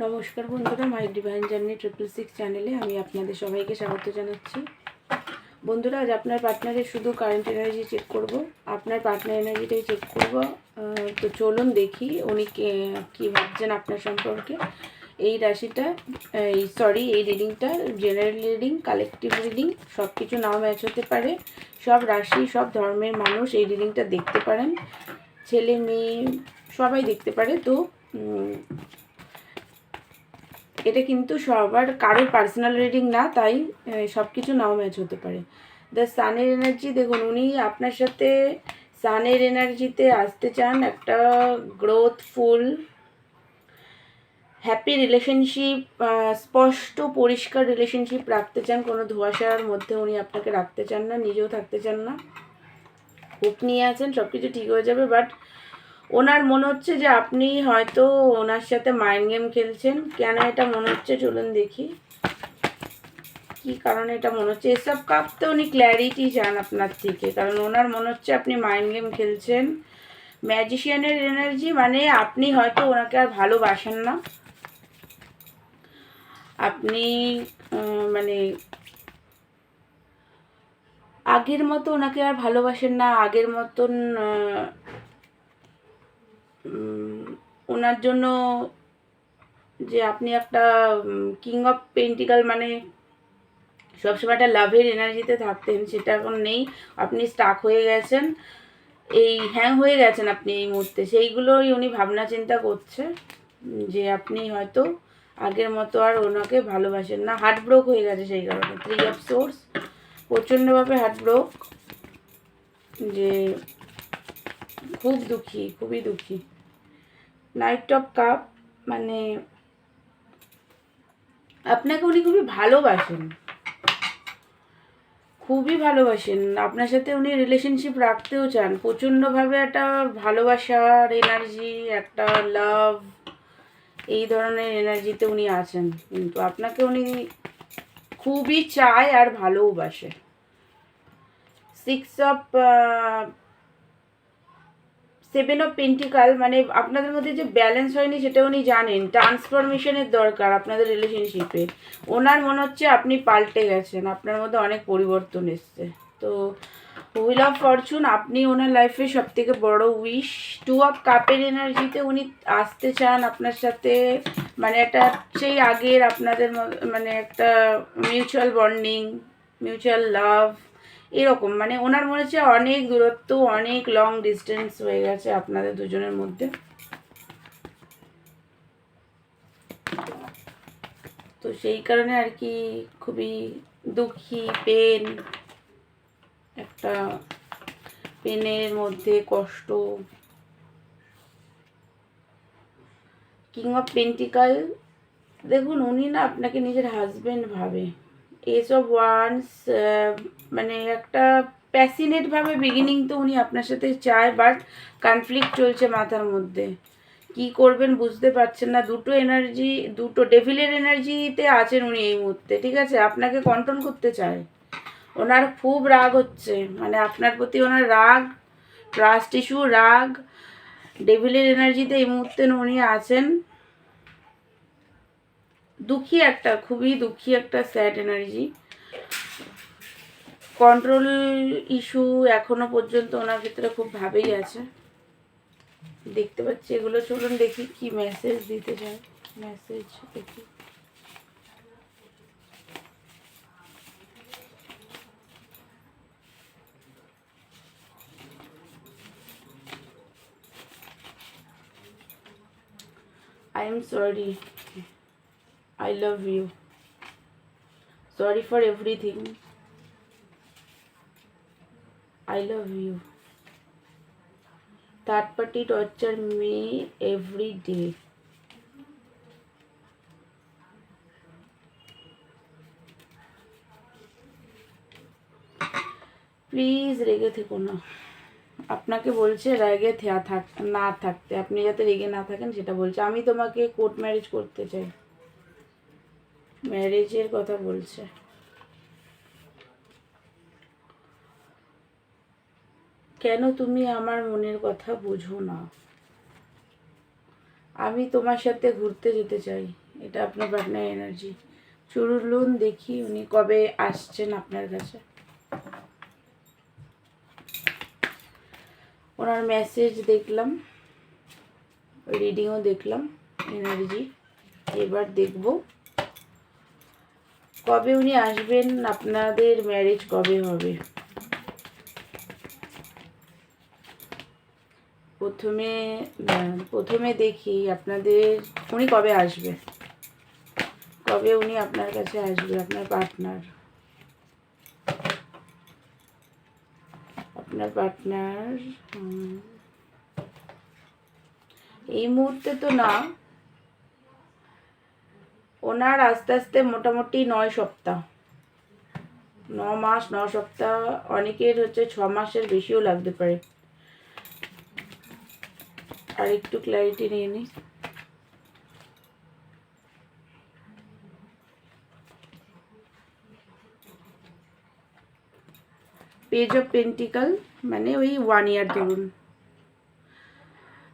নমস্কার বন্ধুরা, মাই divine journey 666 চ্যানেলে আমি আপনাদের সবাইকে স্বাগত জানাচ্ছি। বন্ধুরা, আজ আপনার পার্টনারের শুধু কারেন্ট এনার্জি চেক করব, আপনার পার্টনার এনার্জিটাই চেক করব। তো চলুন দেখি উনি কী ভাবছেন আপনার সম্পর্কে। এই রাশিটা এই রিডিংটা জেনারেল রিডিং, কালেকটিভ রিডিং, সব কিছু নাও ম্যাচ হতে পারে। সব রাশি, সব ধর্মের মানুষ এই রিডিংটা দেখতে পারেন, ছেলে মেয়ে সবাই দেখতে পারে। তো এটা কিন্তু সবার কারোর পার্সোনাল রিডিং না, তাই সব কিছু নাও ম্যাচ হতে পারে। দ্য সানের এনার্জি দেখুন, উনি আপনার সাথে সানের এনার্জিতে আসতে চান, একটা গ্রোথফুল হ্যাপি রিলেশনশিপ, স্পষ্ট পরিষ্কার রিলেশনশিপ রাখতে চান। কোনো ধোঁয়াশার মধ্যে উনি আপনাকে রাখতে চান না, নিজেও থাকতে চান না। হোপ নিয়ে আছেন সব কিছু ঠিক হয়ে যাবে, বাট ওনার মনে হচ্ছে যে আপনি হয়তো ওনার সাথে মাইন্ড গেম খেলছেন। কেন এটা মনে হচ্ছে চলুন দেখি, কি কারণে এটা মনে হচ্ছে। এসব কাপতে উনি ক্ল্যারিটি চান আপনার থেকে, কারণ ওনার মনে হচ্ছে আপনি মাইন্ড গেম খেলছেন। ম্যাজিশিয়ানের এনার্জি, মানে আপনি হয়তো ওনাকে আর ভালোবাসেন না, আপনি মানে আগের মতো ওনাকে আর ভালোবাসেন না, আগের মতন ওনার জন্য যে আপনি একটা কিং অফ পেন্টিকাল, মানে সবসময় একটা লাভের এনার্জিতে থাকতেন, সেটা এখন নেই। আপনি স্টাক হয়ে গেছেন, এই হ্যাং হয়ে গেছেন আপনি এই মুহূর্তে। সেইগুলোই উনি ভাবনা চিন্তা করছে, যে আপনি হয়তো আগের মতো আর ওনাকে ভালোবাসেন না, হার্ট ব্রোক হয়ে গেছে সেই কারণে। 3 অফ সোর্স, প্রচণ্ডভাবে হার্ট ব্রোক, যে খুব দুঃখী, খুবই দুঃখী। নাইট অফ কাপ, মানে আপনাকে উনি খুবই ভালোবাসেন, খুবই ভালোবাসেন। আপনার সাথে উনি রিলেশনশিপ রাখতেও চান প্রচণ্ডভাবে, একটা ভালোবাসার এনার্জি, একটা লাভ, এই ধরনের এনার্জিতে উনি আছেন। কিন্তু আপনাকে উনি খুবই চায় আর ভালোবাসে। 7 অফ পেন্টিকাল, মানে আপনাদের মধ্যে যে ব্যালেন্স হয়নি সেটা উনি জানেন। ট্রান্সফরমেশনের দরকার আপনাদের রিলেশনশিপে। ওনার মনে হচ্ছে আপনি পাল্টে গেছেন, আপনার মধ্যে অনেক পরিবর্তন এসছে। তো হুইল অফ ফরচুন, আপনি ওনার লাইফে সব থেকে বড় উইশ। 2 অফ কাপের এনার্জিতে উনি আসতে চান আপনার সাথে, মানে একটা সেই আগের আপনাদের মানে একটা মিউচুয়াল বন্ডিং, মিউচুয়াল লাভ, এরকম। মানে ওনার মনে হচ্ছে অনেক দূরত্ব, অনেক লং ডিস্টেন্স হয়ে গেছে আপনাদের দুজনের মধ্যে। তো সেই কারণে আর কি খুবই দুঃখী, পেন, একটা পেনের মধ্যে কষ্ট। কিং অফ পেন্টিকাল, দেখুন উনি না আপনাকে নিজের হাজবেন্ড ভাবে। এস অফ ওয়ান্স, মানে একটা প্যাসিনেটভাবে বিগিনিং তো উনি আপনার সাথে চায়, বাট কনফ্লিক্ট চলছে মাথার মধ্যে। কি করবেন বুঝতে পারছেন না। দুটো এনার্জি, দুটো ডেভিলের এনার্জিতে আছেন উনি এই মুহূর্তে, ঠিক আছে। আপনাকে কন্ট্রোল করতে চায়, ওনার খুব রাগ হচ্ছে, মানে আপনার প্রতি ওনার রাগ, ট্রাস্ট ইস্যু, রাগ, ডেভিলের এনার্জিতে এই মুহূর্তে উনি আছেন। দুঃখী একটা, খুবই দুঃখী একটা স্যাড এনার্জি। কন্ট্রোল ইস্যু এখনো পর্যন্ত ওনার ভিতরে খুব ভাবেই আছে, দেখতে পাচ্ছি এগুলো। চলুন দেখি কি মেসেজ দিতে চায়, মেসেজ দেখি। I am sorry, I love you, sorry for everything, I love you, third party torture me every day, please রেগে থেকো না। আপনাকে বলছে রেগে না থাকতে, আপনি যাতে রেগে না থাকেন সেটা বলছে। আমি তোমাকে কোর্ট ম্যারেজ করতে চাই, ম্যারেজের কথা বলছে। কেন তুমি আমার মনের কথা বুঝো না? আমি তোমার সাথে ঘুরতে যেতে চাই, এটা আপনার পার্টনার এনার্জি। চলুন দেখি উনি কবে আসছেন আপনার কাছে। ওনার মেসেজ দেখলাম, রিডিংও দেখলাম, এনার্জি। এবার দেখব কবে উনি আসবেন, আপনাদের ম্যারেজ কবে হবে। প্রথমে দেখি আপনাদের উনি কবে আসবে, কবে উনি আপনার কাছে আসবে, আপনার পার্টনার। এই মুহূর্তে তো না, ওনার আস্তে আস্তে মোটামুটি 9 সপ্তাহ, 9 মাস 9 সপ্তাহ, অনেকের হচ্ছে 6 মাসের বেশিও লাগতে পারে। আর একটু ক্ল্যারিটি নিয়ে নিই। পেজ অফ পেন্টিকাল মানে ওই 1 ইয়ার ধরুন।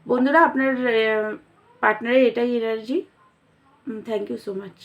বন্ধুরা আপনার পার্টনারের এটাই energy. Thank you so much.